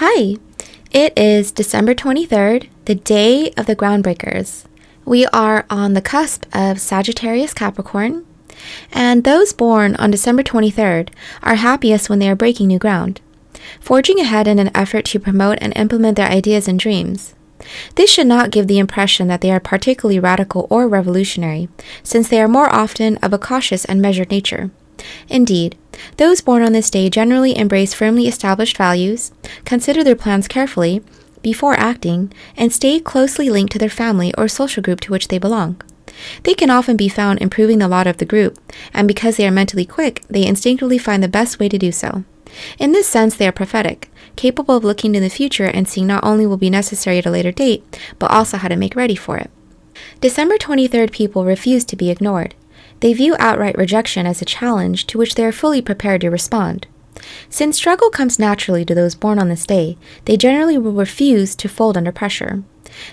Hi, it is December 23rd, the day of the Groundbreakers. We are on the cusp of Sagittarius Capricorn, and those born on December 23rd are happiest when they are breaking new ground, forging ahead in an effort to promote and implement their ideas and dreams. This should not give the impression that they are particularly radical or revolutionary, since they are more often of a cautious and measured nature. Indeed, those born on this day generally embrace firmly established values, consider their plans carefully before acting, and stay closely linked to their family or social group to which they belong. They can often be found improving the lot of the group, and because they are mentally quick, they instinctively find the best way to do so. In this sense, they are prophetic, capable of looking to the future and seeing not only will be necessary at a later date, but also how to make ready for it. December 23rd people refuse to be ignored. They view outright rejection as a challenge to which they are fully prepared to respond. Since struggle comes naturally to those born on this day, they generally will refuse to fold under pressure.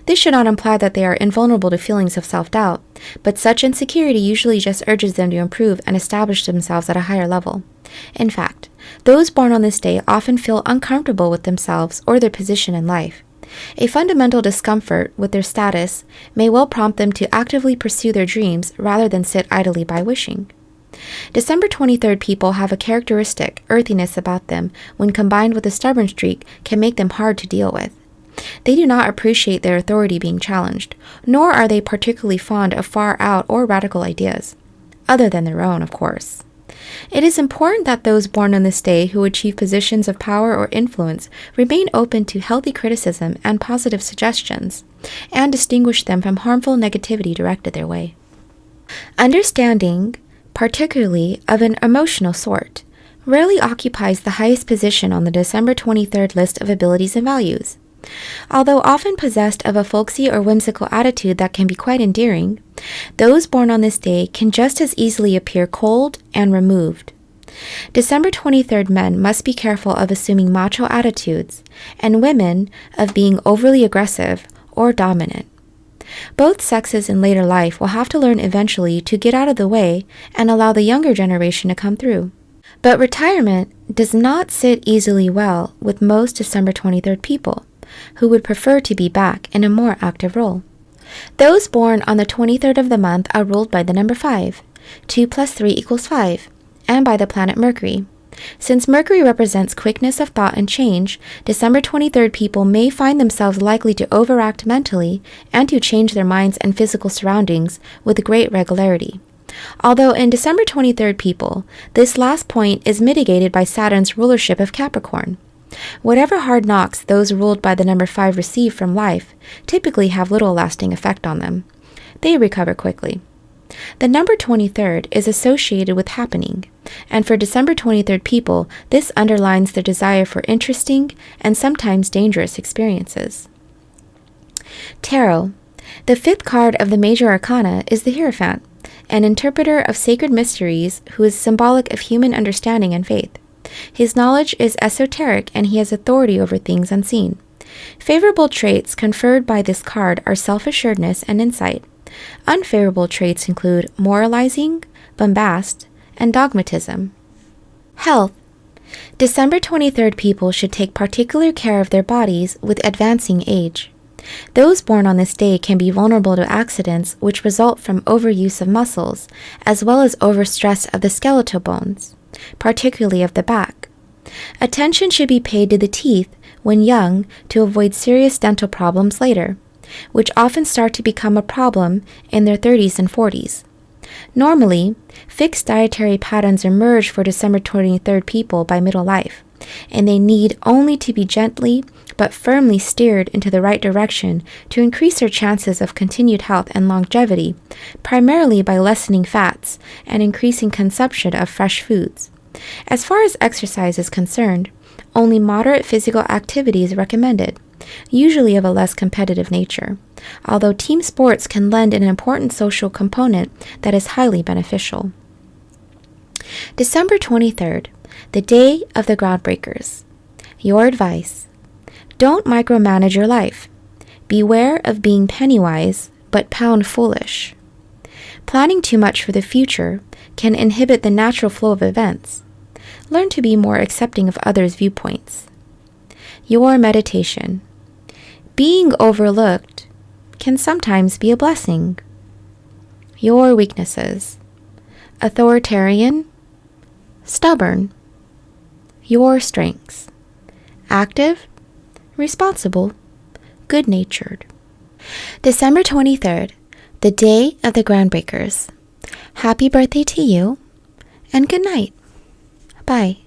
This should not imply that they are invulnerable to feelings of self-doubt, but such insecurity usually just urges them to improve and establish themselves at a higher level. In fact, those born on this day often feel uncomfortable with themselves or their position in life. A fundamental discomfort with their status may well prompt them to actively pursue their dreams rather than sit idly by wishing. December 23rd people have a characteristic earthiness about them when combined with a stubborn streak can make them hard to deal with. They do not appreciate their authority being challenged, nor are they particularly fond of far out or radical ideas, other than their own, of course. It is important that those born on this day who achieve positions of power or influence remain open to healthy criticism and positive suggestions, and distinguish them from harmful negativity directed their way. Understanding, particularly of an emotional sort, rarely occupies the highest position on the December 23rd list of abilities and values. Although often possessed of a folksy or whimsical attitude that can be quite endearing, those born on this day can just as easily appear cold and removed. December 23rd men must be careful of assuming macho attitudes, and women of being overly aggressive or dominant. Both sexes in later life will have to learn eventually to get out of the way and allow the younger generation to come through. But retirement does not sit easily well with most December 23rd people, who would prefer to be back in a more active role. Those born on the 23rd of the month are ruled by the number 5, 2 plus 3 equals 5, and by the planet Mercury. Since Mercury represents quickness of thought and change, December 23rd people may find themselves likely to overact mentally and to change their minds and physical surroundings with great regularity. Although in December 23rd people, this last point is mitigated by Saturn's rulership of Capricorn. Whatever hard knocks those ruled by the number 5 receive from life typically have little lasting effect on them. They recover quickly. The number 23rd is associated with happening, and for December 23rd people, this underlines their desire for interesting and sometimes dangerous experiences. Tarot. The 5th card of the major arcana is the Hierophant, an interpreter of sacred mysteries who is symbolic of human understanding and faith. His knowledge is esoteric and he has authority over things unseen. Favorable traits conferred by this card are self-assuredness and insight. Unfavorable traits include moralizing, bombast, and dogmatism. Health. December 23rd people should take particular care of their bodies with advancing age. Those born on this day can be vulnerable to accidents which result from overuse of muscles, as well as overstress of the skeletal bones, particularly of the back. Attention should be paid to the teeth when young to avoid serious dental problems later, which often start to become a problem in their 30s and 40s. Normally, fixed dietary patterns emerge for December 23rd people by middle life, and they need only to be gently but firmly steered into the right direction to increase their chances of continued health and longevity, primarily by lessening fats and increasing consumption of fresh foods. As far as exercise is concerned, only moderate physical activity is recommended, usually of a less competitive nature, although team sports can lend an important social component that is highly beneficial. December 23rd, the day of the Groundbreakers. Your advice: don't micromanage your life. Beware of being penny-wise, but pound-foolish. Planning too much for the future can inhibit the natural flow of events. Learn to be more accepting of others' viewpoints. your meditation. Being overlooked can sometimes be a blessing. Your weaknesses: authoritarian, stubborn. Your strengths: active, responsible, good-natured. December 23rd, the day of the Groundbreakers. Happy birthday to you, and good night. Bye.